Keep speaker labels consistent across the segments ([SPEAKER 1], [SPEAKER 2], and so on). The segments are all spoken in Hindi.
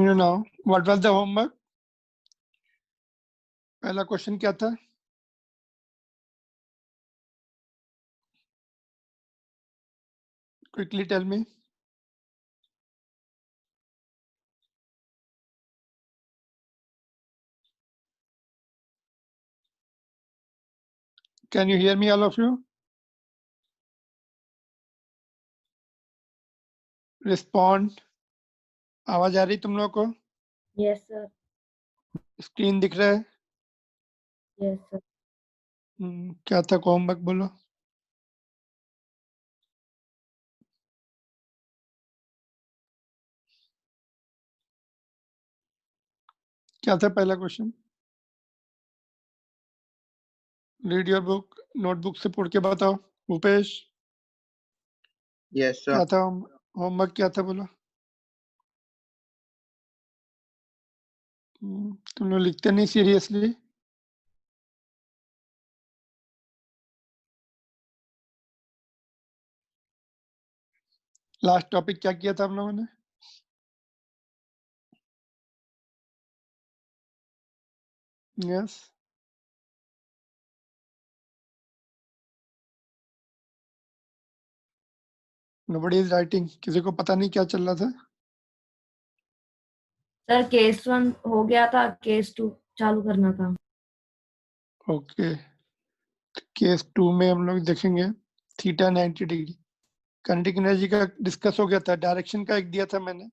[SPEAKER 1] You know, what was the homework? पहला क्वेश्चन क्या था? Quickly tell me. Can you hear me, all of you? Respond. आवाज आ रही तुम लोग को?
[SPEAKER 2] Yes sir.
[SPEAKER 1] स्क्रीन दिख रहा है?
[SPEAKER 2] Yes sir.
[SPEAKER 1] क्या था होमवर्क बोलो? क्या था पहला question? Read your book, notebook से पढ़ के बताओ। भूपेश,
[SPEAKER 3] यस
[SPEAKER 1] क्या
[SPEAKER 3] सर।
[SPEAKER 1] था होमवर्क? क्या था बोलो? तुम लोग लिखते नहीं सीरियसली। लास्ट टॉपिक क्या किया था हम लोगों ने? Yes, nobody is writing. किसी को पता नहीं क्या चल रहा था?
[SPEAKER 2] सर केस 1 हो गया था, केस 2 चालू करना था।
[SPEAKER 1] ओके, केस 2 में हम लोग देखेंगे थीटा 90 डिग्री। काइनेटिक एनर्जी का डिस्कस हो गया था, डायरेक्शन का एक दिया था मैंने।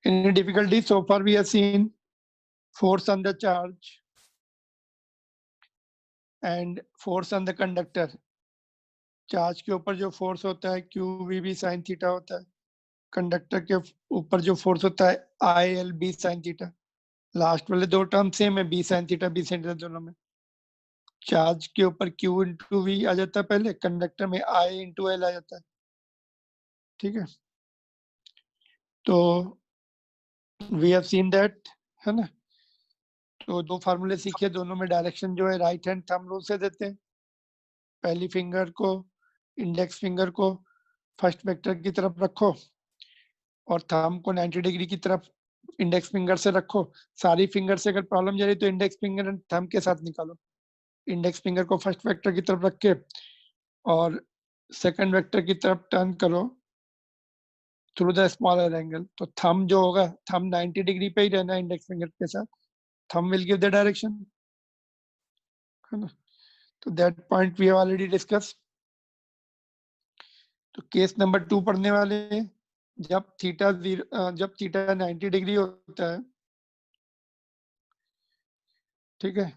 [SPEAKER 1] Any difficulty? So far we have seen force on the charge and force on the conductor. Charge के ऊपर जो फोर्स होता है QVB sin थीटा होता है, कंडक्टर के ऊपर जो फोर्स होता है ILB sin थीटा। लास्ट वाले दो टर्म सेम है, B sin theta B sin theta दोनों में। चार्ज के ऊपर Q इंटू V आ जाता है पहले, कंडक्टर में I इंटू L आ जाता है। ठीक है, तो वी हैव सीन दैट, है ना। तो दो फार्मूले सीखे, दोनों में डायरेक्शन जो है राइट हैंड थंब रूल से देते हैं। पहली फिंगर को, इंडेक्स फिंगर को फर्स्ट वेक्टर की तरफ रखो और थंब को 90 डिग्री की तरफ इंडेक्स फिंगर से रखो। सारी फिंगर से अगर प्रॉब्लम जा रही तो इंडेक्स फिंगर एंड थंब के साथ निकालो। इंडेक्स फिंगर को फर्स्ट वेक्टर की तरफ रख के और सेकंड वेक्टर की तरफ टर्न करो थ्रू द स्मॉलर एंगल। तो थंब जो होगा, थंब 90 डिग्री पे ही रहना है इंडेक्स फिंगर के साथ। Thumb will give the direction, है ना। तो that point we have already discuss. तो केस नंबर 2 पढ़ने वाले हैं। जब थीटा 90 डिग्री होता है, ठीक है,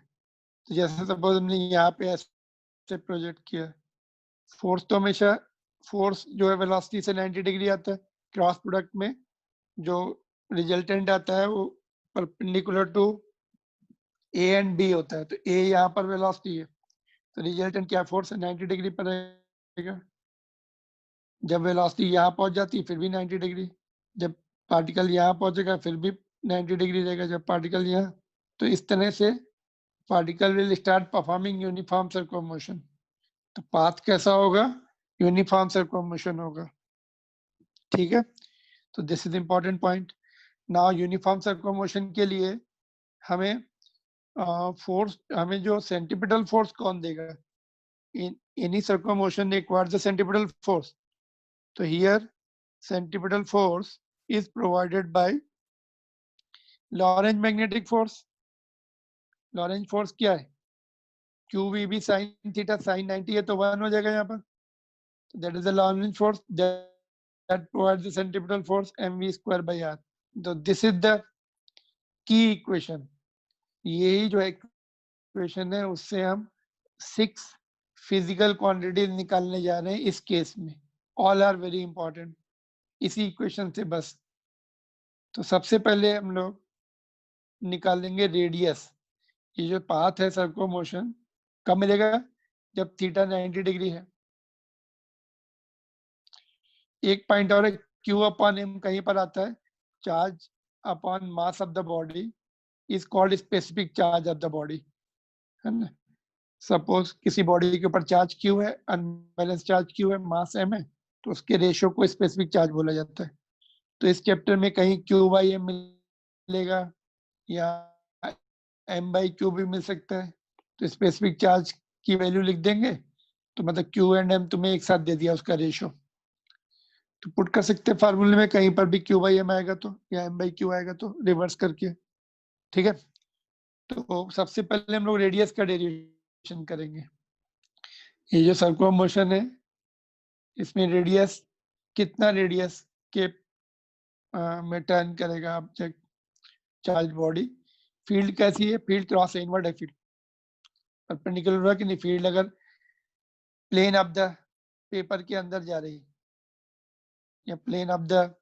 [SPEAKER 1] तो जैसे सपोज हमने यहाँ पे ऐसे प्रोजेक्ट किया, फोर्स तो हमेशा, फोर्स जो है वेलोसिटी से 90 डिग्री आता है। क्रॉस प्रोडक्ट में जो रिजल्टेंट आता है वो perpendicular to A and B होता है। तो ए यहाँ पर वेलोसिटी है, तो रिजल्टेंट क्या, फोर्स 90 डिग्री पर रहेगा। जब वेलोसिटी यहाँ पहुंच जाती है फिर भी 90 डिग्री, जब पार्टिकल यहाँ पहुंचेगा फिर भी 90 डिग्री रहेगा, जब पार्टिकल यहाँ। तो इस तरह से particle will start performing uniform circular motion. तो पाथ कैसा होगा, यूनिफॉर्म सर्कुलर मोशन होगा। ठीक है, तो this is important point. Now uniform circular motion के लिए हमें फोर्स, हमें जो सेंट्रीपिटल फोर्स कौन देगा? In any circular motion requires the centripetal force. तो here centripetal force is provided by Lorentz magnetic force. Lorentz force क्या है? QVB sin theta sin 90 है तो 1 हो जाएगा यहाँ पर। That is the Lorentz force that provides the centripetal force mv square by r. So this is the key equation. यही जो इक्वेशन है उससे हम 6 फिजिकल क्वांटिटीज निकालने जा रहे हैं इस केस में। ऑल आर वेरी इंपॉर्टेंट, इसी इक्वेशन से बस। तो सबसे पहले हम लोग निकालेंगे रेडियस। ये जो पाथ है सर्कुलर मोशन कब मिलेगा? जब थीटा 90 डिग्री है। एक पॉइंट और है, Q अपॉन M कहीं पर आता है, charge upon mass of the body is called specific charge of the body, है ना। सपोज किसी बॉडी के ऊपर चार्ज Q है, अनबैलेंस चार्ज Q है, मास M है, तो उसके रेशियो को स्पेसिफिक चार्ज बोला जाता है। तो इस चैप्टर में कहीं Q/M मिलेगा या M/Q भी मिल सकता है। तो स्पेसिफिक चार्ज की वैल्यू लिख देंगे, तो मतलब Q एंड M तुम्हें एक साथ दे दिया उसका रेशियो, तो पुट कर सकते हैं फार्मूले में, कहीं पर भी Q/M आएगा तो या M/Q आएगा तो रिवर्स करके। ठीक है, तो सबसे पहले हम लोग रेडियस का डेरिवेशन करेंगे। ये जो सर्कुलर मोशन है, इसमें रेडियस कितना रेडियस के में टर्न करेगा ऑब्जेक्ट चार्ज बॉडी। फील्ड कैसी है, फील्ड क्रॉस इनवर्ड है, फील्ड परपेंडिकुलर हुआ कि नहीं, फील्ड अगर प्लेन ऑफ द पेपर के अंदर जा रही या plane of the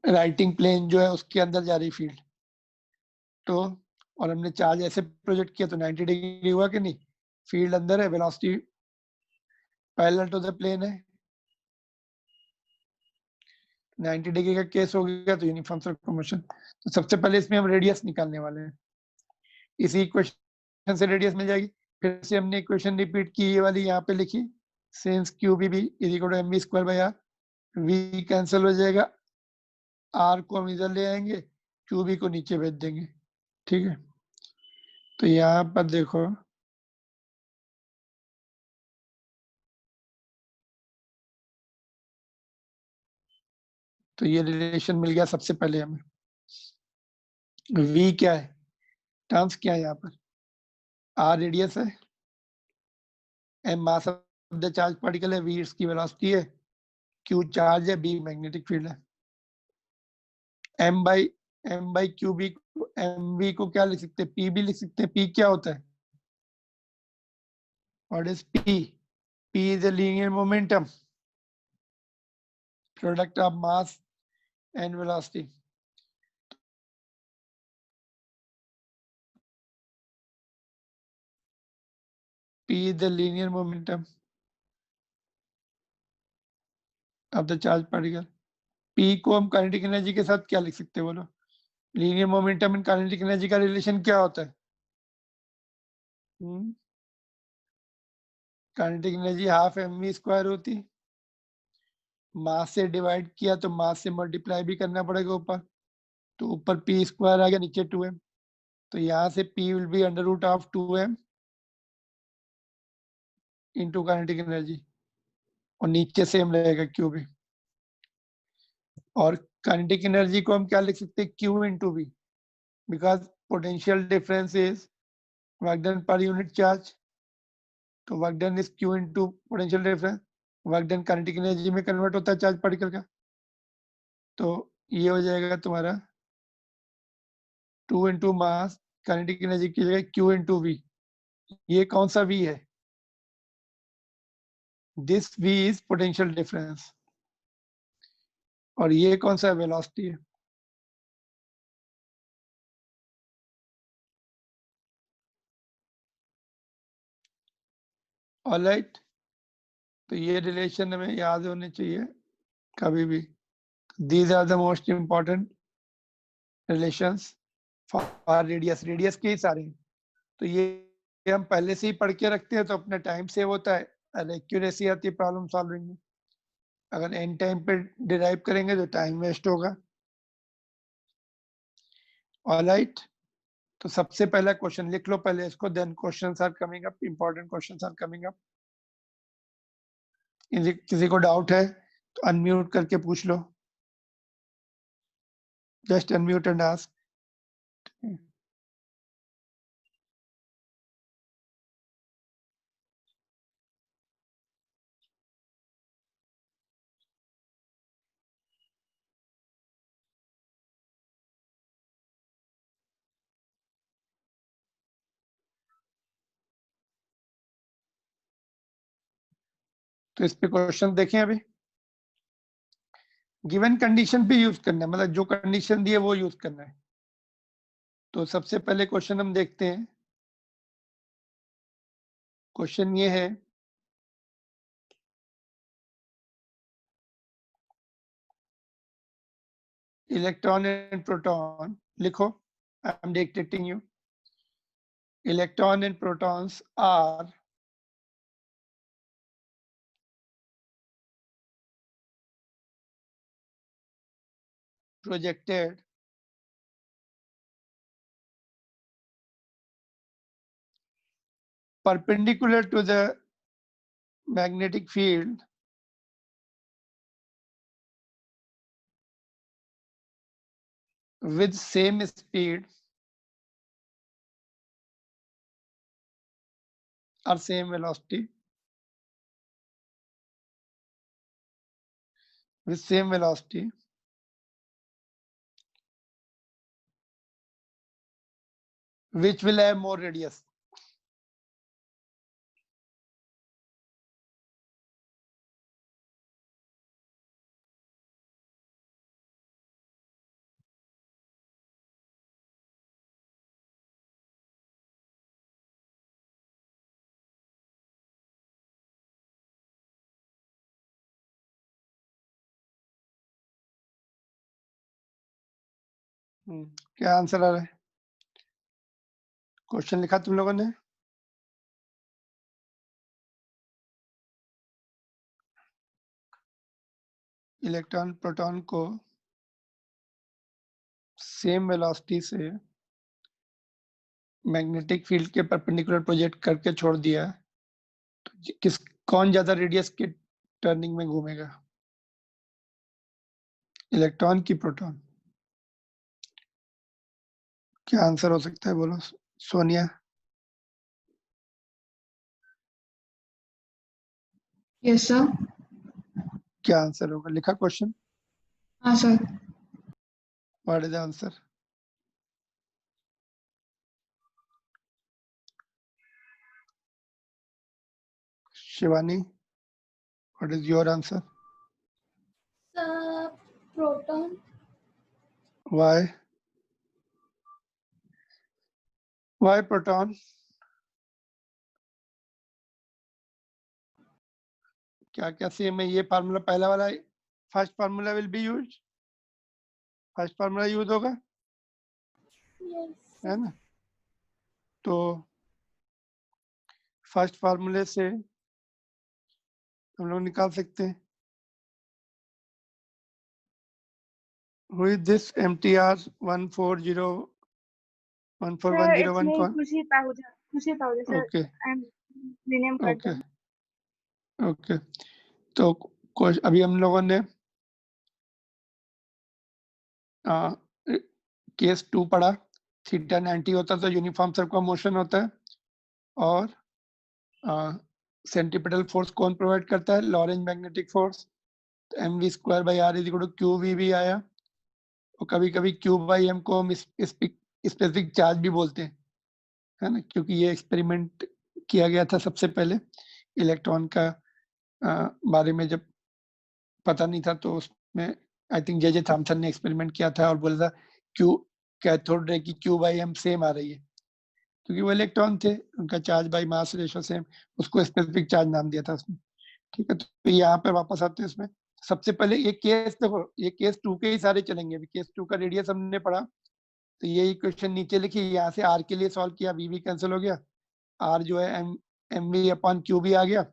[SPEAKER 1] writing plane जो है उसके अंदर जा रही फील्ड, तो और हमने चार्ज ऐसे प्रोजेक्ट किया तो 90 डिग्री हुआ कि नहीं, फील्ड अंदर है, velocity parallel to the plane है, 90 डिग्री का केस हो गया तो यूनिफॉर्म सर्कुलर मोशन। तो सबसे पहले इसमें हम रेडियस निकालने वाले हैं, इसी इक्वेशन से रेडियस मिल जाएगी। फिर से हमने इक्वेशन रिपीट की, ये वाली यहाँ पे लिखी, since QBB = mv²/r, v cancel हो जाएगा, r को हम इधर ले आएंगे, QB को नीचे भेज देंगे। ठीक है, तो यहाँ पर देखो, तो ये रिलेशन मिल गया सबसे पहले हमें। v क्या है, टर्म्स क्या है यहाँ पर, r रेडियस है, m mass of the charge particle है, v इसकी वेलोसिटी है, q चार्ज है, b मैग्नेटिक फील्ड है। m/QB को mv को क्या लिख सकते हैं, p भी लिख सकते हैं। p क्या होता है, what is p? p is a linear momentum product of mass and velocity. p is the linear momentum of the charge particle. p को हम काइनेटिक एनर्जी के साथ क्या लिख सकते हैं, बोलो। Linear momentum and kinetic energy का रिलेशन क्या होता है, काइनेटिक एनर्जी हाफ mv² होती, मास से डिवाइड किया तो मास से मल्टीप्लाई भी करना पड़ेगा ऊपर, तो ऊपर p² आ गया, नीचे 2m, तो यहाँ से p will be √2m into kinetic energy, और नीचे सेम रहेगा q भी। और काइनेटिक एनर्जी को हम क्या लिख सकते हैं, q into v, because potential difference is work done per unit charge, तो work done is q into potential difference, work done kinetic energy में कन्वर्ट होता है चार्ज पार्टिकल का, तो ये हो जाएगा तुम्हारा 2 इंटू मास काइनेटिक एनर्जी की जगह q इंटू v। ये कौन सा v है, this v is potential difference, और ये कौन सा वेलोसिटी है। ऑलराइट, तो ये रिलेशन हमें याद होने चाहिए कभी भी। These are the most important relations for radius, radius के ही सारे हैं। तो ये हम पहले से ही पढ़ के रखते हैं तो अपना टाइम सेव होता है और एक्यूरेसी आती है प्रॉब्लम सॉल्विंग में। अगर एंड टाइम पे डिराइव करेंगे तो टाइम वेस्ट होगा। ऑलराइट, तो सबसे पहला क्वेश्चन लिख लो पहले इसको, then questions are coming up, important questions are coming up. किसी को डाउट है तो अनम्यूट करके पूछ लो, जस्ट अनम्यूट एंड आस्क। तो इस पे क्वेश्चन देखें, अभी गिवन कंडीशन पे यूज करना है, मतलब जो कंडीशन दी है वो यूज करना है। तो सबसे पहले क्वेश्चन हम देखते हैं। क्वेश्चन ये है, इलेक्ट्रॉन एंड प्रोटॉन लिखो, I am dictating you. Electron and protons are projected perpendicular to the magnetic field with same speed or same velocity, with same velocity, which will have more radius. क्या आंसर आ रहा है? क्वेश्चन लिखा तुम लोगों ने? इलेक्ट्रॉन प्रोटॉन को सेम वेलोसिटी से मैग्नेटिक फील्ड के परपेंडिकुलर प्रोजेक्ट करके छोड़ दिया, तो कौन ज्यादा रेडियस के टर्निंग में घूमेगा, इलेक्ट्रॉन की प्रोटॉन? क्या आंसर हो सकता है, बोलो सोनिया?
[SPEAKER 3] Yes sir.
[SPEAKER 1] क्या आंसर होगा? लिखा क्वेश्चन?
[SPEAKER 3] हाँ sir.
[SPEAKER 1] What is the answer? Shivani, what is your answer?
[SPEAKER 2] Proton.
[SPEAKER 1] Why? Why proton? क्या क्या सेम है? ये फार्मूला पहला वाला, first formula will be use, first formula use होगा, है ना? तो फर्स्ट फार्मूले से हम लोग निकाल सकते हैं, who is this MTR 14101 कौन?
[SPEAKER 4] Khushi Tahuja sir.
[SPEAKER 1] Okay
[SPEAKER 4] I am rename कर
[SPEAKER 1] ओके ओके। तो अभी हम लोगों ने केस 2 पढ़ा, थीटा 90 होता तो यूनिफॉर्म सर्कुलर मोशन होता है, और सेंट्रीपिटल फोर्स कौन प्रोवाइड करता है? Lorentz magnetic force. तो mv²/r = qv आया, और कभी कभी q/m को हम स्पेसिफिक चार्ज भी बोलते हैं, है ना, क्योंकि ये एक्सपेरिमेंट किया गया था सबसे पहले इलेक्ट्रॉन का बारे में जब पता नहीं था, तो उसमें आई थिंक जे थॉमसन ने एक्सपेरिमेंट किया था और बोला था क्यू कैथोड रे की q/m सेम आ रही है, क्योंकि वो इलेक्ट्रॉन थे, उनका charge by mass ratio same, उसको स्पेसिफिक चार्ज नाम दिया था उसने। ठीक है, तो यहाँ पे वापस आते हैं इसमें। सबसे पहले ये केस, देखो ये केस 2 के ही सारे चलेंगे, अभी केस 2 का रेडियस हमने पढ़ा, तो ये इक्वेशन नीचे लिखी, यहाँ से r के लिए सॉल्व किया, v कैंसिल हो गया, r जो है mv/qb आ गया,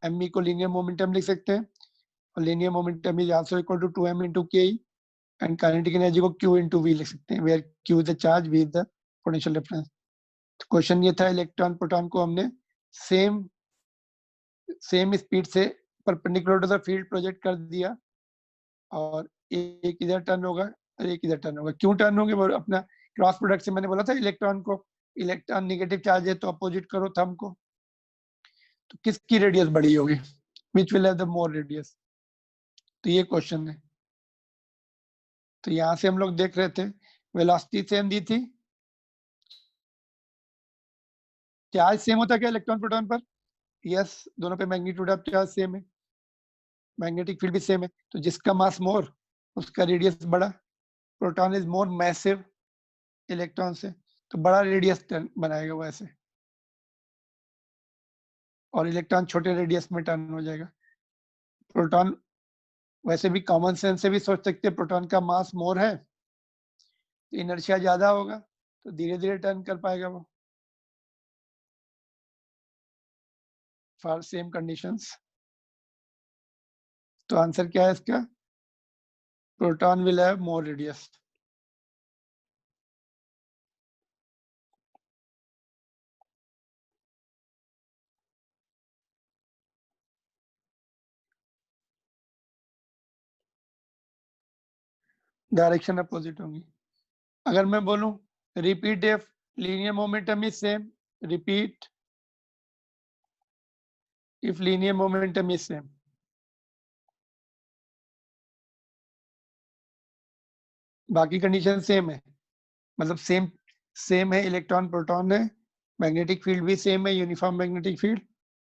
[SPEAKER 1] mv को लीनियर मोमेंटम लिख सकते हैं, और linear momentum is also equal to 2m into ke, and kinetic energy को q into v लिख सकते हैं, where q is the charge, v is the potential difference. तो क्वेश्चन ये था, इलेक्ट्रॉन प्रोटॉन को हमने सेम स्पीड से perpendicular to the field project कर दिया, और एक इधर टर्न होगा और एक इधर टर्न होगा। क्यों टर्न होंगे? वो अपना क्रॉस प्रोडक्ट से मैंने बोला था, इलेक्ट्रॉन को, इलेक्ट्रॉन नेगेटिव चार्ज है तो अपोजिट करो थंब को, तो किसकी रेडियस बड़ी होगी, which will have the more radius? तो ये क्वेश्चन है। तो यहां से हम लोग देख रहे थे, वेलोसिटी सेम दी थी, चार्ज सेम होता क्या इलेक्ट्रॉन प्रोटॉन पर? यस, दोनों पे मैग्नीट्यूड ऑफ चार्ज सेम है, मैग्नेटिक फील्ड भी सेम है, तो जिसका मास मोर उसका रेडियस बड़ा। Proton is more massive electron से, तो बड़ा रेडियस बनाएगा वो ऐसे, और इलेक्ट्रॉन छोटे रेडियस में टर्न हो जाएगा। प्रोटॉन वैसे भी कॉमन सेंस से भी सोच सकते हैं, प्रोटॉन का मास मोर है, इनर्शिया ज्यादा होगा, तो धीरे धीरे टर्न कर पाएगा वो, फॉर सेम कंडीशंस। तो आंसर क्या है इसका? proton will have more radius. Direction opposite होंगी. अगर मैं बोलूं repeat if linear momentum is same, repeat if linear momentum is same. बाकी कंडीशन सेम है, मतलब सेम है, इलेक्ट्रॉन प्रोटॉन है, मैग्नेटिक फील्ड भी सेम है, यूनिफॉर्म मैग्नेटिक फील्ड,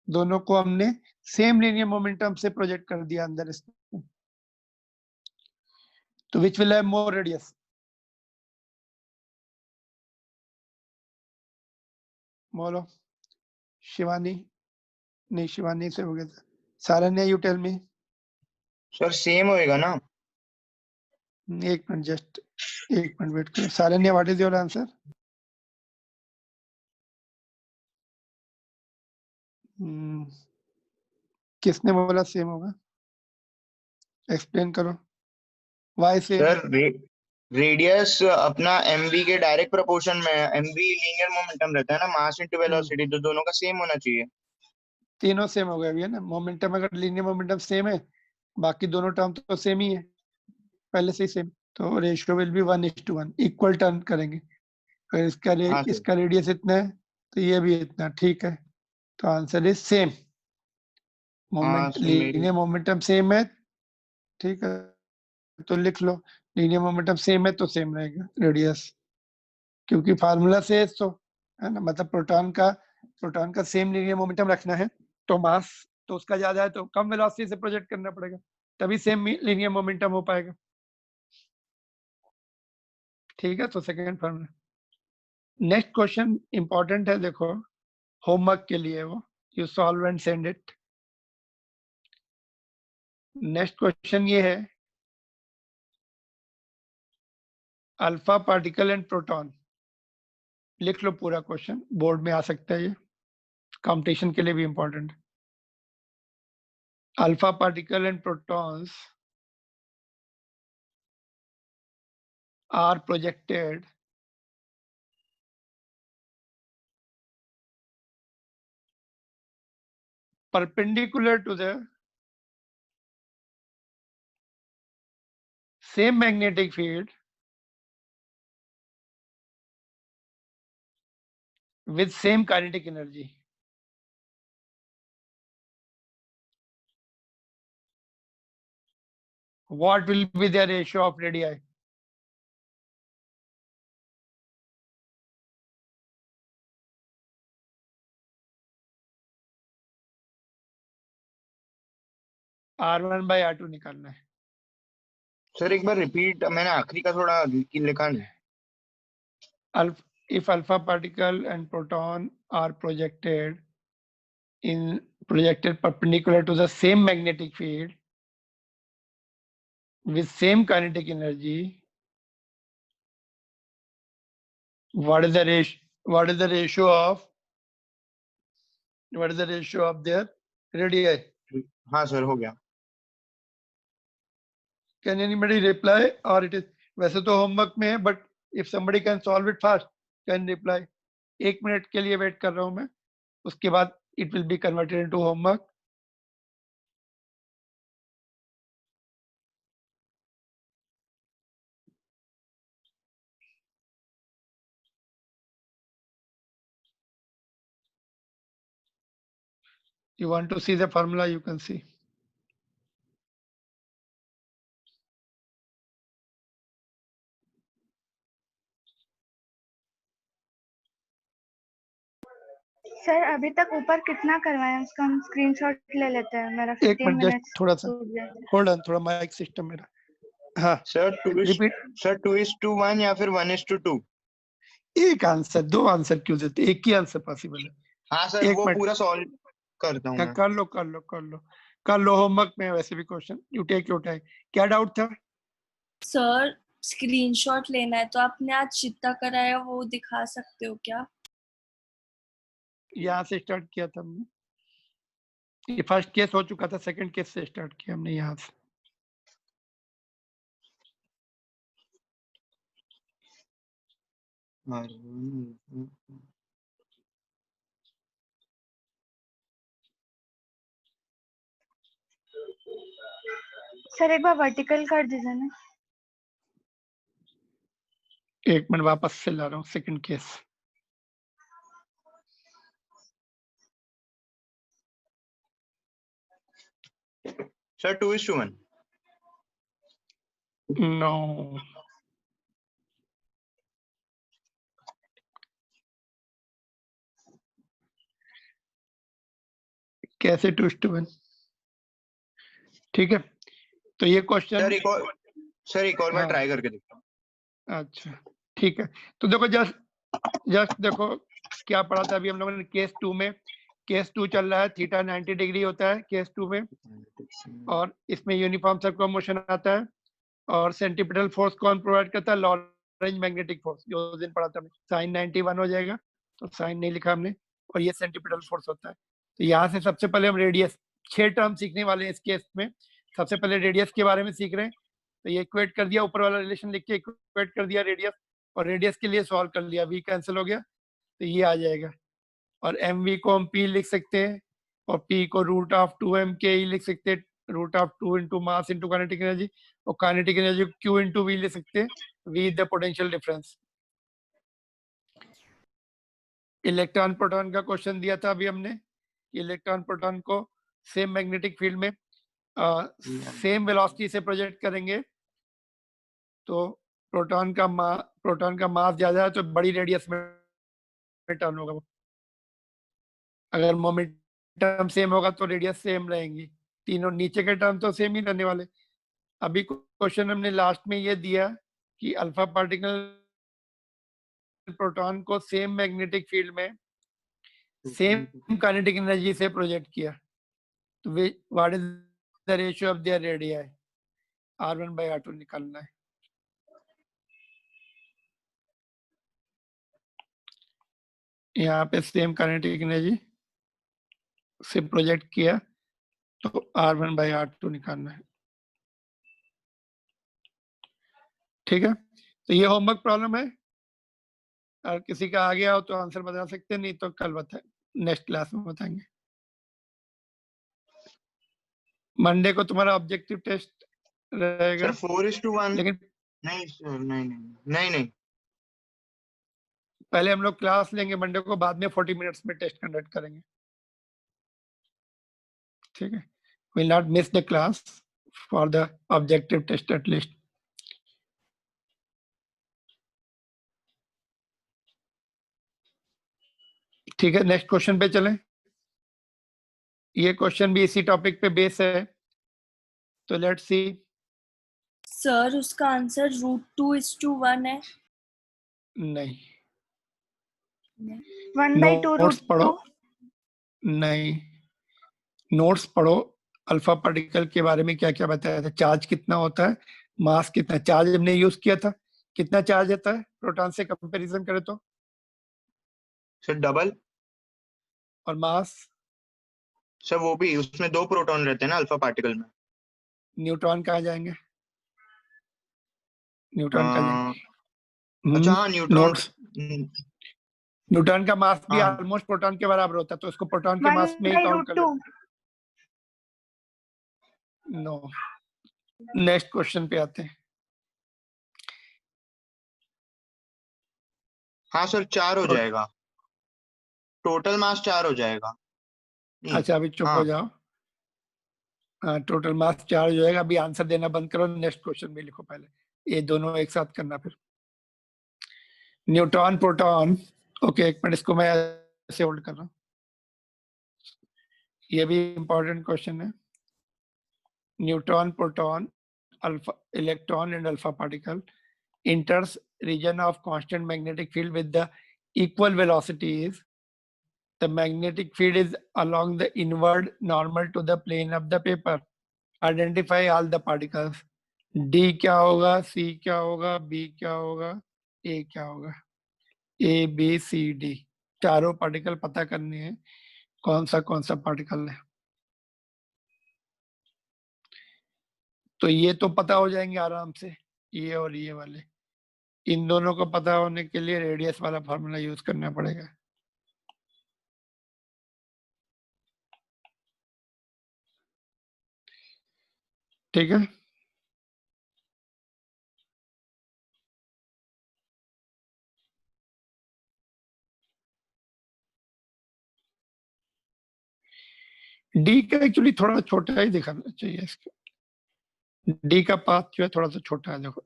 [SPEAKER 1] दोनों को हमने सेम लीनियर मोमेंटम से प्रोजेक्ट कर दिया अंदर इसमें. तो which will have more radius? बोलो. शिवानी, नहीं शिवानी से हो गया था. Saranya, you tell me.
[SPEAKER 5] Sir same होएगा ना?
[SPEAKER 1] एक मिनट, जस्ट एक मिनट वेट करो. Saranya, what is your answer? किसने बोला सेम होगा? एक्सप्लेन करो. Why same?
[SPEAKER 5] सर रेडियस अपना mv के डायरेक्ट प्रोपोर्शन में है. mv लीनियर मोमेंटम रहता है ना, मास इनटू वेलोसिटी, तो दोनों का सेम होना चाहिए.
[SPEAKER 1] तीनों सेम हो गए अभी, है ना. मोमेंटम, अगर लीनियर मोमेंटम सेम है, बाकी दोनों टर्म तो सेम ही है पहले से ही सेम. तो ratio will be 1:1, equal term करेंगे. अगर
[SPEAKER 5] हाँ सर.
[SPEAKER 1] इसका रेडियस इतना है तो ये भी इतना, ठीक है. तो आंसर इज सेम.
[SPEAKER 5] हाँ सर,
[SPEAKER 1] लीनियर मोमेंटम सेम है, ठीक है, तो लिख लो. लीनियर मोमेंटम सेम है तो सेम रहेगा रेडियस, क्योंकि फार्मूला से तो है ना, मतलब प्रोटॉन का सेम लीनियर मोमेंटम रखना है, तो मास तो उसका ज्यादा है तो कम वेलोसिटी से प्रोजेक्ट करना पड़ेगा, तभी सेम लीनियर मोमेंटम हो पाएगा. ठीक है, तो second formula. Next question important है, देखो होमवर्क के लिए, वो you solve and send it. Next question ये है, अल्फा पार्टिकल एंड प्रोटॉन. लिख लो पूरा क्वेश्चन, बोर्ड में आ सकता है, ये कंपटीशन के लिए भी important. Alpha particle and protons are projected perpendicular to the same magnetic field with same kinetic energy. What will be the ratio of radii? R1 by R2 निकालना है.
[SPEAKER 5] सर एक बार रिपीट, मैंने आखिरी का थोड़ा लिखा नहीं.
[SPEAKER 1] If alpha particle and proton are projected perpendicular to the same magnetic field with same kinetic energy, what is the ratio of their radii?
[SPEAKER 5] हाँ सर, हो गया.
[SPEAKER 1] Can anybody reply, or it is, वैसे तो होमवर्क में है, but if somebody can solve it fast, can reply. 1 minute के लिए वेट कर रहा हूं मैं, उसके बाद it will be converted into homework. You want to see the formula, you can see.
[SPEAKER 4] Sir अभी तक ऊपर कितना करवाएं, उसका हम स्क्रीनशॉट ले लेते हैं. मेरा
[SPEAKER 1] 1
[SPEAKER 4] 15
[SPEAKER 1] मिनट, जस्ट
[SPEAKER 4] मिनट्स
[SPEAKER 1] थोड़ा सा
[SPEAKER 4] छूट गया.
[SPEAKER 1] होल्ड ऑन, थोड़ा माइक सिस्टम मेरा. हाँ,
[SPEAKER 5] सर
[SPEAKER 1] रिपीट.
[SPEAKER 5] 2:1 या फिर 1:2?
[SPEAKER 1] एक आंसर, 2 आंसर क्यों देते, एक ही आंसर पॉसिबल है.
[SPEAKER 5] हाँ सर,
[SPEAKER 1] एक
[SPEAKER 5] वो
[SPEAKER 1] मिनट.
[SPEAKER 5] पूरा सॉल्व करता हूँ मैं.
[SPEAKER 1] कर लो होमवर्क में, वैसे भी question. You take your time. क्या डाउट था?
[SPEAKER 2] सर स्क्रीनशॉट लेना है, तो आपने आज जितना कराया वो दिखा सकते हो क्या?
[SPEAKER 1] यहाँ से स्टार्ट किया था हमने, ये फर्स्ट केस हो चुका था, सेकंड केस से स्टार्ट किया हमने यहाँ से.
[SPEAKER 5] R1
[SPEAKER 4] सर एक बार वर्टिकल कर दीजिए ना।
[SPEAKER 1] एक मिनट वापस से ला रहा हूँ सेकंड केस।
[SPEAKER 5] सर 2:1
[SPEAKER 1] नो, कैसे 2:1? ठीक है, तो ये क्वेश्चन
[SPEAKER 5] सर एक और बार
[SPEAKER 1] हाँ।
[SPEAKER 5] ट्राई करके देखता हूँ।
[SPEAKER 1] अच्छा ठीक है, तो देखो जस्ट देखो क्या पढ़ा था अभी हम लोगों ने केस 2 में। केस 2 चल रहा है, थीटा 90 डिग्री होता है केस 2 में, और इसमें यूनिफॉर्म सर्कुलर मोशन आता है, और सेंट्रीपिटल फोर्स कौन प्रोवाइड करता है? लॉरेंज मैग्नेटिक फोर्स, जो उस दिन पढ़ा था हमने। साइन 91 हो जाएगा, तो साइन नहीं लिखा हमने, और ये सेंट्रीपिटल फोर्स होता है। तो यहाँ से सबसे पहले हम रेडियस, 6 टर्म सीखने वाले हैं इस केस में। सबसे पहले रेडियस के बारे में सीख रहे हैं, तो ये इक्वेट कर दिया, ऊपर वाला रिलेशन लिख के इक्वेट कर दिया रेडियस, और रेडियस के लिए सॉल्व कर लिया, v कैंसिल हो गया तो ये आ जाएगा। और mv को हम p लिख सकते हैं, और p को √2m ke लिख सकते हैं, √2 into mass into kinetic energy, और काइनेटिक एनर्जी को q इंटू v लिख सकते हैं, v is the potential difference. Electron proton का क्वेश्चन दिया था अभी हमने, इलेक्ट्रॉन प्रोटॉन को सेम मैग्नेटिक फील्ड में सेम वेलोसिटी से प्रोजेक्ट करेंगे, तो प्रोटॉन का मास ज्यादा है तो बड़ी रेडियस में टर्न होगा वो। अगर मोमेंटम सेम होगा तो रेडियस सेम रहेंगी, तीनों नीचे के टर्म तो सेम ही रहने वाले। अभी क्वेश्चन हमने लास्ट में ये दिया कि अल्फा पार्टिकल प्रोटॉन को सेम मैग्नेटिक फील्ड में सेम काइनेटिक एनर्जी से प्रोजेक्ट किया, तो what is the ratio of their radius? R1/R2 निकालना है। यहाँ पे सेम काइनेटिक एनर्जी से प्रोजेक्ट किया, तो R1/R2 निकालना है। ठीक है, तो ये होमवर्क प्रॉब्लम है, और किसी का आ गया हो तो आंसर बता सकते हैं, नहीं तो कल बताए, नेक्स्ट क्लास में बताएंगे। मंडे को तुम्हारा ऑब्जेक्टिव टेस्ट रहेगा,
[SPEAKER 5] सर 4:1
[SPEAKER 1] लेकिन
[SPEAKER 5] नहीं सर, नहीं
[SPEAKER 1] पहले हम लोग क्लास लेंगे मंडे को, बाद में 40 मिनट्स में टेस्ट कंडक्ट करेंगे। ठीक है, will not miss the class for the objective test at least. ठीक है, नेक्स्ट क्वेश्चन पे चलें। ये क्वेश्चन भी इसी टॉपिक पे बेस है, तो लेट्स सी।
[SPEAKER 2] सर उसका आंसर √2:1 है।
[SPEAKER 1] नहीं,
[SPEAKER 4] 1/2
[SPEAKER 1] नोट्स पढ़ो,
[SPEAKER 4] √2।
[SPEAKER 1] नहीं नोट्स पढ़ो। अल्फा पार्टिकल के बारे में क्या क्या बताया था, चार्ज कितना होता है, मास कितना, चार्ज हमने यूज किया था, कितना चार्ज आता है प्रोटॉन से कंपैरिजन करें तो,
[SPEAKER 5] सर डबल।
[SPEAKER 1] और मास?
[SPEAKER 5] सर वो भी, उसमें 2 प्रोटॉन रहते हैं ना अल्फा पार्टिकल में।
[SPEAKER 1] न्यूट्रॉन कहाँ जाएंगे? न्यूट्रॉन कहाँ जाएंगे?
[SPEAKER 5] अच्छा हाँ, न्यूट्रॉन।
[SPEAKER 1] नोट्स, न्यूट्रॉन का मास भी
[SPEAKER 5] हाँ
[SPEAKER 1] ऑलमोस्ट प्रोटॉन के बराबर होता है, तो उसको प्रोटॉन के मास में ही काउंट कर
[SPEAKER 4] 1/√2।
[SPEAKER 1] लेते हैं। नो, नेक्स्ट क्वेश्चन पे आते हैं।
[SPEAKER 5] हाँ सर, 4 हो जाएगा, टोटल मास 4 हो जाएगा।
[SPEAKER 1] अच्छा अभी चुप हो जाओ, हाँ टोटल मास 4 हो जाएगा। अभी आंसर देना बंद करो, नेक्स्ट क्वेश्चन में लिखो पहले, ये दोनों एक साथ करना फिर। न्यूट्रॉन प्रोटॉन, ओके एक मिनट, इसको मैं ऐसे होल्ड कर रहा हूँ, ये भी इंपॉर्टेंट क्वेश्चन है। Neutron proton alpha electron and alpha particle enters region of constant magnetic field with the equal velocities. The magnetic field is along the inward normal to the plane of the paper. Identify all the particles. D क्या होगा, C क्या होगा, B क्या होगा, A क्या होगा? A, B, C, D चारों पार्टिकल पता करने हैं, कौन सा पार्टिकल है। तो ये तो पता हो जाएंगे आराम से, ये और ये वाले। इन दोनों को पता होने के लिए रेडियस वाला फार्मूला यूज करना पड़ेगा। ठीक है, डी का एक्चुअली थोड़ा छोटा ही दिखाना चाहिए इसका। डी का पाथ जो है थोड़ा सा छोटा है, देखो।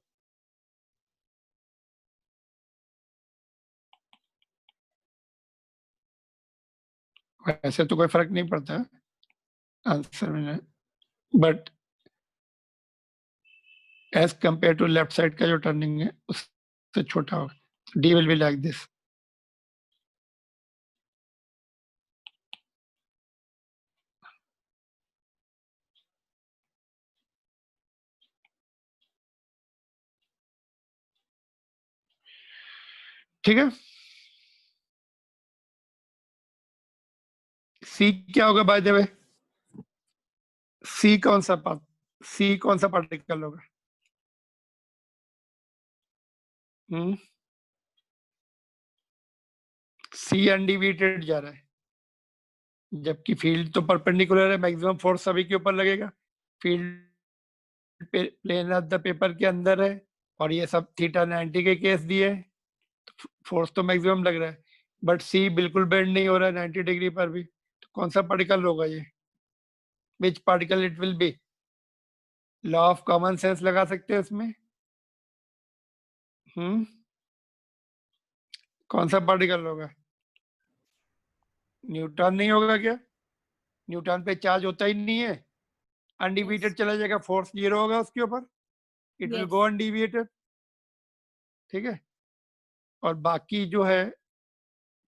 [SPEAKER 1] वैसे तो कोई फर्क नहीं पड़ता है आंसर में, but as compare to left side का जो टर्निंग है उससे छोटा होगा। D will be like this. ठीक है, सी क्या होगा बाय द वे? सी कौन सा पार्ट, सी कौन सा पार्टिकल होगा? सी अनडिविएटेड जा रहा है, जबकि फील्ड तो परपेंडिकुलर है, मैक्सिमम फोर्स सभी के ऊपर लगेगा। Field plane of the paper के अंदर है और ये सब थीटा 90 के केस दिए, तो फोर्स तो मैक्सिमम लग रहा है, बट सी बिल्कुल बेंड नहीं हो रहा है 90 डिग्री पर भी। तो कौन सा पार्टिकल होगा ये? Which particle it will be? Law of common sense लगा सकते हैं इसमें। कौन सा पार्टिकल होगा? न्यूटन नहीं होगा क्या? न्यूटन पे चार्ज होता ही नहीं है, अनडिविएटेड
[SPEAKER 2] Yes.
[SPEAKER 1] चला जाएगा, फोर्स जीरो होगा उसके ऊपर, it will
[SPEAKER 2] Yes.
[SPEAKER 1] Go undeviated. ठीक है, और बाकी जो है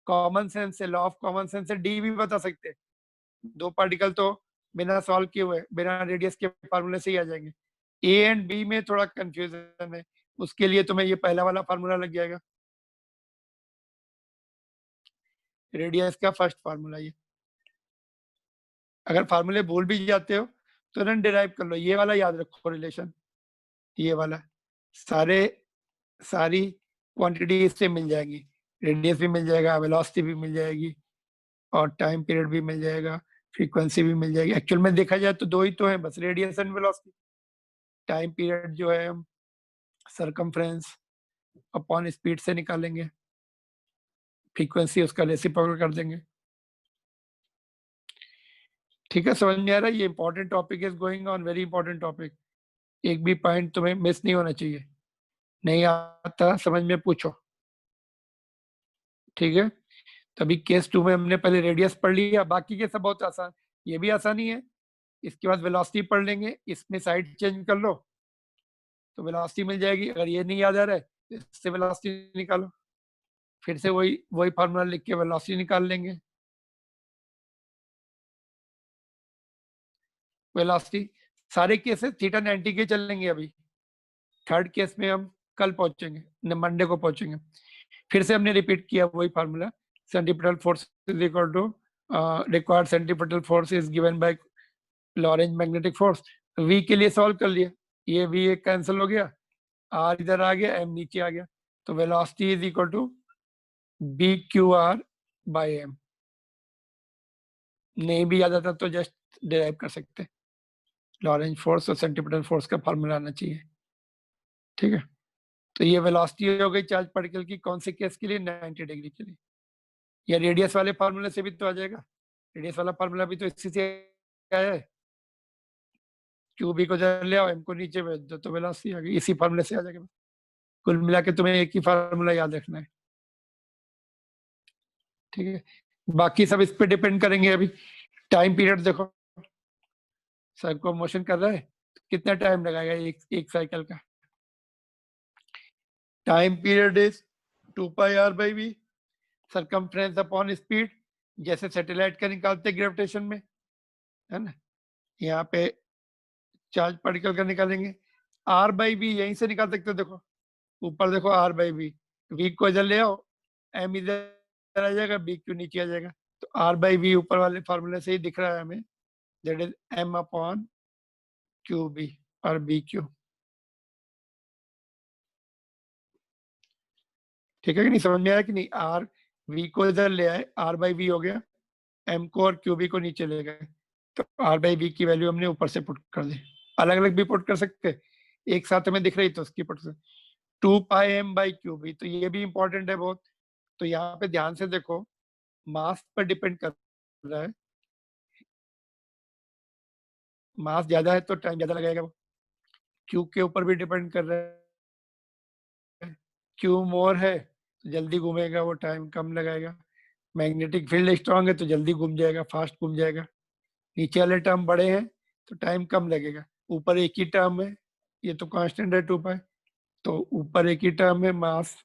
[SPEAKER 1] कॉमन सेंस से, लॉ ऑफ कॉमन सेंस से डी भी बता सकते हैं। दो पार्टिकल तो बिना सॉल्व किए हुए, बिना रेडियस के फार्मूले से ही आ जाएंगे। ए एंड बी में थोड़ा कंफ्यूजन है, उसके लिए तुम्हें ये पहला वाला फार्मूला लग जाएगा, रेडियस का फर्स्ट फार्मूला ये। अगर फार्मूले भूल भी जाते हो तो रन डिराइव कर लो, ये वाला याद रखो रिलेशन, ये वाला। सारी क्वांटिटी इससे मिल जाएगी, रेडियस भी मिल जाएगा, वेलोसिटी भी मिल जाएगी, और टाइम पीरियड भी मिल जाएगा, फ्रीक्वेंसी भी मिल जाएगी। एक्चुअल में देखा जाए तो दो ही तो है बस, radius and velocity. Time period जो है हम सरकमफ्रेंस अपॉन स्पीड से निकालेंगे, फ्रीक्वेंसी उसका रेसिप्रोकल कर देंगे। ठीक है, समझ में आ रहा है? ये important topic is going on, very important topic. एक भी पॉइंट तुम्हें मिस नहीं होना चाहिए, नहीं आता समझ में पूछो। ठीक है, तभी केस 2 में हमने पहले रेडियस पढ़ लिया, बाकी के सब बहुत आसान, ये भी आसानी है। इसके बाद वेलोसिटी पढ़ लेंगे, इसमें साइड चेंज कर लो तो वेलोसिटी मिल जाएगी। अगर ये नहीं याद आ रहा है तो इससे वेलोसिटी निकालो, फिर से वही वही फार्मूला लिख के वेलोसिटी निकाल लेंगे। वेलोसिटी सारे केसेस थीटा 90 के चलेंगे। अभी थर्ड केस में हम कल पहुंचेंगे, मंडे को पहुंचेंगे। फिर से हमने रिपीट किया वही formula, centripetal force is equal to required centripetal force is given by Lorentz magnetic force. V के लिए सॉल्व कर लिया, ये वी एक कैंसिल हो गया, आर इधर आ गया, एम नीचे आ गया, तो velocity is equal to B Q R by M. नहीं भी याद आता तो जस्ट डिराइव कर सकते हैं, लॉरेंज फोर्स और सेंट्रीपिटल फोर्स का फार्मूला आना चाहिए। ठीक है, तो ये वेलोसिटी हो गई चार्ज पार्टिकल की, कौन से केस के लिए? 90 डिग्री के लिए। या रेडियस वाले फार्मूले से भी तो आ जाएगा, रेडियस वाला फार्मूला भी तो इसी से आया है, क्यू बी को इधर ले आओ, एम को नीचे भेज दो तो वेलोसिटी आ गई, इसी फार्मूले से आ जाएगा। कुल मिला के तुम्हें एक ही फार्मूला याद रखना है। ठीक है, बाकी सब इस पे डिपेंड करेंगे। अभी टाइम पीरियड देखो, सर्को मोशन कर रहा है, कितना टाइम लगाएगा एक साइकिल का? Time period is 2 pi R by V, circumference upon speed, जैसे सैटेलाइट का निकालते ग्रेविटेशन में, है ना? यहाँ पे चार्ज पार्टिकल का निकालेंगे, आर बाई वी यहीं से निकाल सकते हो। देखो ऊपर देखो, आर बाई वी, वी को इधर ले आओ, एम इधर आ जाएगा, बी क्यू नीचे आ जाएगा। तो आर बाई वी ऊपर वाले फॉर्मूले से ही दिख रहा है हमें, that is M upon Q B और बी क्यू। ठीक है कि नहीं, समझ में आया कि नहीं? आर वी को इधर ले आए, आर बाई वी हो गया, एम को और क्यू बी को नीचे ले गए, तो आर बाई वी की वैल्यू हमने ऊपर से पुट कर दी। अलग अलग भी पुट कर सकते, एक साथ हमें दिख रही तो उसकी पुट सकते। 2πm/क्यू बी, तो ये भी इंपॉर्टेंट है बहुत। तो यहाँ पे ध्यान से देखो, मास पर डिपेंड कर रहा है, मास ज्यादा है तो टाइम ज्यादा लगेगा, वो क्यू के ऊपर भी डिपेंड कर रहा है, क्यू मोर है तो जल्दी घूमेगा, वो टाइम कम लगाएगा। मैग्नेटिक फील्ड स्ट्रांग है तो जल्दी घूम जाएगा, फास्ट घूम जाएगा। नीचे वाले टर्म बड़े हैं तो टाइम कम लगेगा, ऊपर एक ही टर्म है, ये तो कांस्टेंट है 2π, तो ऊपर एक ही टर्म है, मास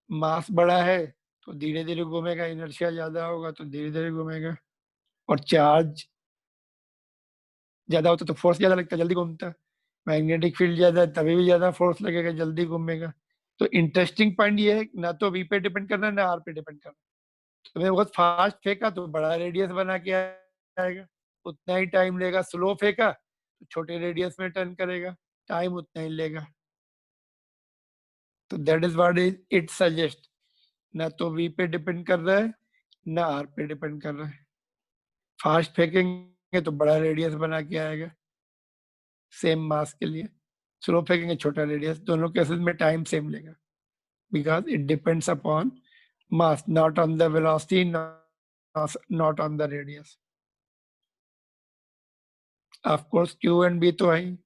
[SPEAKER 1] मास बड़ा है तो धीरे धीरे घूमेगा, इनर्शिया ज्यादा होगा तो धीरे धीरे घूमेगा, और चार्ज ज्यादा होता तो फोर्स ज्यादा लगता है, जल्दी घूमता। मैग्नेटिक फील्ड ज्यादा है तभी भी ज्यादा फोर्स लगेगा, जल्दी घूमेगा। तो इंटरेस्टिंग पॉइंट ये है, ना तो वी पे डिपेंड करना है ना आर पे डिपेंड करना। तो मैं बहुत फास्ट फेंका तो बड़ा रेडियस बना के आएगा, उतना ही टाइम लेगा। स्लो फेंका तो छोटे रेडियस में टर्न करेगा, टाइम उतना ही लेगा। तो that is what it suggest, ना तो वी पे डिपेंड कर रहा है ना आर पे डिपेंड कर रहा है। फास्ट फेंकेंगे तो बड़ा रेडियस बना के आएगा सेम मास के लिए, स्लो फेंकेंगे छोटा रेडियस, दोनों केसेस में टाइम सेम लेगा, because it depends upon mass, not on the velocity, not on the radius. Of course Q and B तो है ही,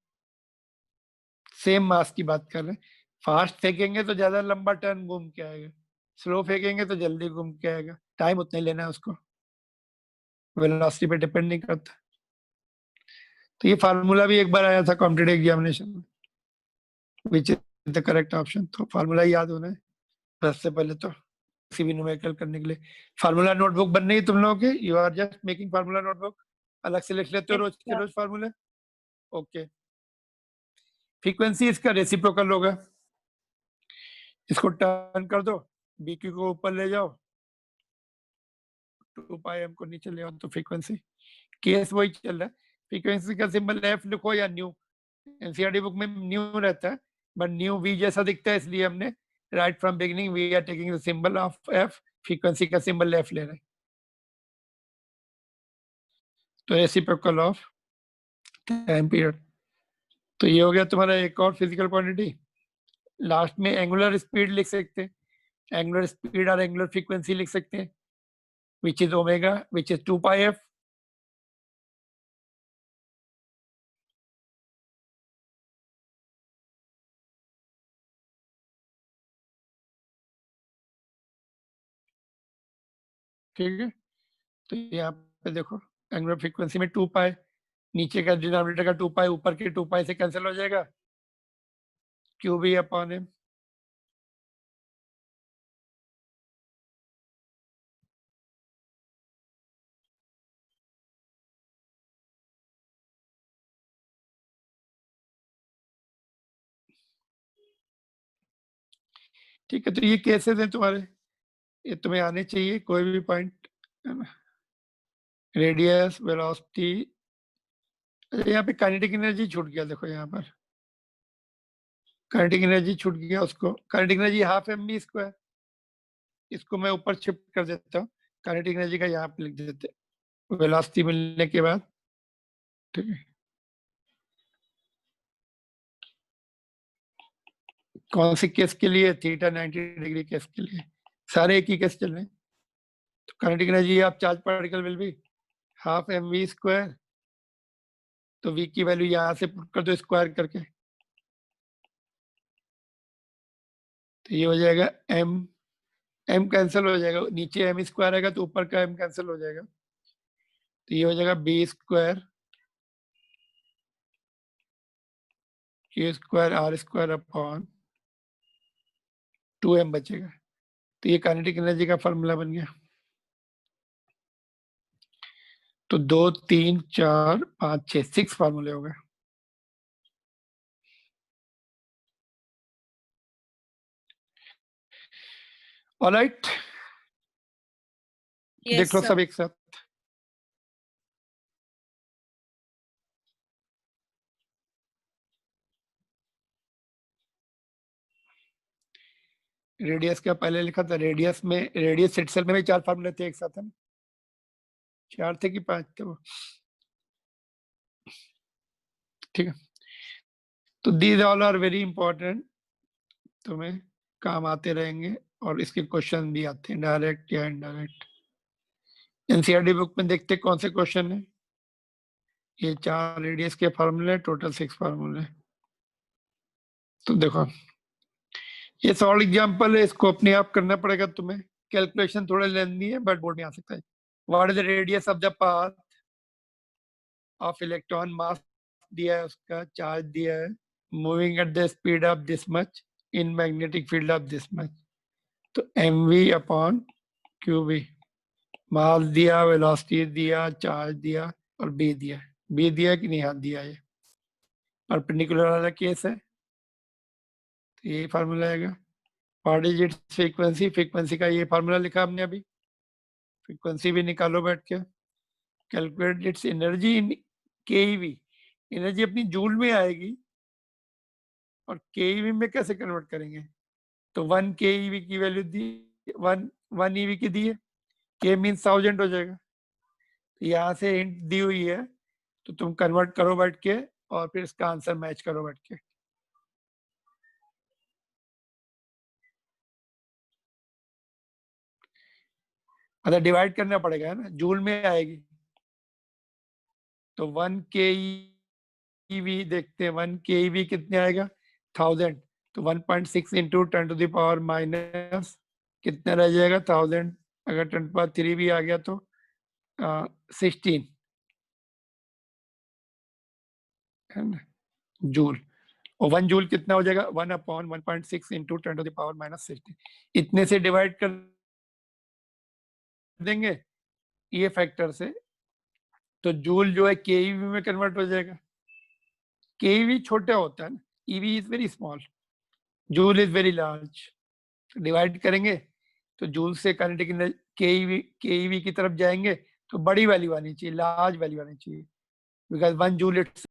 [SPEAKER 1] सेम मास की बात कर रहे हैं। फास्ट फेंकेंगे तो ज्यादा लंबा टर्न घूम के आएगा, स्लो फेंकेंगे तो जल्दी घूम के आएगा, टाइम उतना ही लेना है उसको, वेलोसिटी पे डिपेंड नहीं करता। तो ये फार्मूला भी एक बार आया था कॉम्पिटेटिव एग्जामिनेशन में, which is the correct option. तो फार्मूला याद होना है सबसे पहले तो, किसी भी न्यूमेरिकल करने के लिए। फार्मूला नोटबुक बन रही है तुम लोगों के, you are just making formula notebook, अलग से लिख लेते हो
[SPEAKER 2] Yes,
[SPEAKER 1] रोज के
[SPEAKER 2] sir.
[SPEAKER 1] रोज फार्मूले। ओके, फ्रीक्वेंसी इसका रेसिप्रोकल होगा, इसको टर्न कर दो, बी क्यू को ऊपर ले जाओ, 2πm को नीचे ले आओ, तो फ्रीक्वेंसी केस वही चल रहा है। फ्रीक्वेंसी का सिंबल एफ लिखो या न्यू, एनसीईआरटी बुक में न्यू रहता है, बट न्यू वी जैसा दिखता है, इसलिए हमने right from beginning we are taking the symbol of F, frequency का सिंबल एफ ले रहे हैं। तो रेसिप्रोकल ऑफ टाइम पीरियड। तो ये हो गया तुम्हारा एक और फिजिकल क्वांटिटी। लास्ट में एंगुलर स्पीड लिख सकते हैं, एंगुलर स्पीड और एंगुलर फ्रीक्वेंसी लिख सकते हैं, which is omega, which is 2πf। ठीक है, तो यहाँ पे देखो, एंगुलर फ्रीक्वेंसी में 2π, नीचे का डिनोमिनेटर का 2π ऊपर के 2π से कैंसिल हो जाएगा, क्यू बी अपॉन एम। ठीक है, तो ये केसेस हैं तुम्हारे, ये तुम्हें आने चाहिए कोई भी पॉइंट, है ना। रेडियस, वेलोसिटी, यहाँ पे काइनेटिक एनर्जी छूट गया, देखो यहाँ पर काइनेटिक एनर्जी छूट गया, उसको kinetic energy half M B square, इसको मैं ऊपर शिफ्ट कर देता हूँ, काइनेटिक एनर्जी का यहाँ पे लिख देते वेलोसिटी मिलने के बाद। ठीक है, कौन से केस के लिए? थीटा 90 डिग्री केस के लिए, सारे एक ही केस चल रहे हैं। तो kinetic energy of charge particle will be half M V square, तो वी की वैल्यू यहाँ से पुट कर दो स्क्वायर करके, तो ये हो जाएगा एम, एम कैंसिल हो जाएगा, नीचे एम स्क्वायर आएगा तो ऊपर का एम कैंसिल हो जाएगा, तो ये हो जाएगा B square Q square R square upon 2m बचेगा। तो ये काइनेटिक एनर्जी का फॉर्मूला बन गया। तो 2 3 4 5 6 6 फार्मूले हो गए। ऑलराइट,
[SPEAKER 2] Yes,
[SPEAKER 1] देख लो
[SPEAKER 2] sir.
[SPEAKER 1] सब एक साथ। रेडियस का पहले लिखा था, रेडियस इटसेल्फ में भी 4 फार्मूले थे एक साथ, है ना? 4 थे कि 5 थे वो? ठीक है, तो these all are very important, तुम्हें काम आते रहेंगे और इसके क्वेश्चन भी आते हैं डायरेक्ट या इनडायरेक्ट। एनसीईआरटी बुक में देखते कौन से क्वेश्चन है। ये 4 रेडियस के फार्मूले, टोटल 6 फार्मूले। तो देखो ये सॉल्व एग्जांपल है, इसको अपने आप करना पड़ेगा तुम्हें। कैलकुलेशन थोड़ा लेंदी है बट बोर्ड में आ सकता है। What is the radius of the path of electron, mass दिया है, उसका चार्ज दिया है, moving at the speed of this much in magnetic field of this much. तो mv अपॉन qv, मास दिया, वेलोसिटी दिया, चार्ज दिया और b दिया। b दिया कि नहीं? हाथ दिया। ये परपेंडिकुलर वाला केस है, तो ये फार्मूला आएगा। What is it's frequency, frequency का ये फार्मूला लिखा हमने अभी। फ्रीक्वेंसी भी निकालो बैठ के। Calculate its energy in keV, energy अपनी जूल में आएगी और केईवी में कैसे कन्वर्ट करेंगे? तो 1 केईवी की वैल्यू दी, 1 ईवी की दी है, के मीन्स 1000 हो जाएगा। तो यहाँ से हिंट दी हुई है, तो तुम कन्वर्ट करो बैठ के और फिर इसका आंसर मैच करो बैठ के। मतलब डिवाइड करना पड़ेगा, है ना, जूल में आएगी। तो 1 केईवी देखते हैं, 1 केईवी कितने आएगा? 1000। तो 1.6 into 10 to the power minus कितना रह जाएगा? 1000। अगर 10 पावर 3 भी आ गया तो 16, है ना, जूल। और 1 जूल कितना हो जाएगा? 1 upon 1.6 into 10 to the power minus 16। इतने से डिवाइड कर देंगे ये फैक्टर से, तो जूल जो है केईवी में कन्वर्ट हो जाएगा। केईवी छोटा होता है ना, EV is very small, joule is very large. Divide करेंगे तो जूल से काइनेटिक केईवी की तरफ जाएंगे तो बड़ी वैल्यू आनी चाहिए, लार्ज वैल्यू आनी चाहिए, बिकॉज 1 जूल इट्स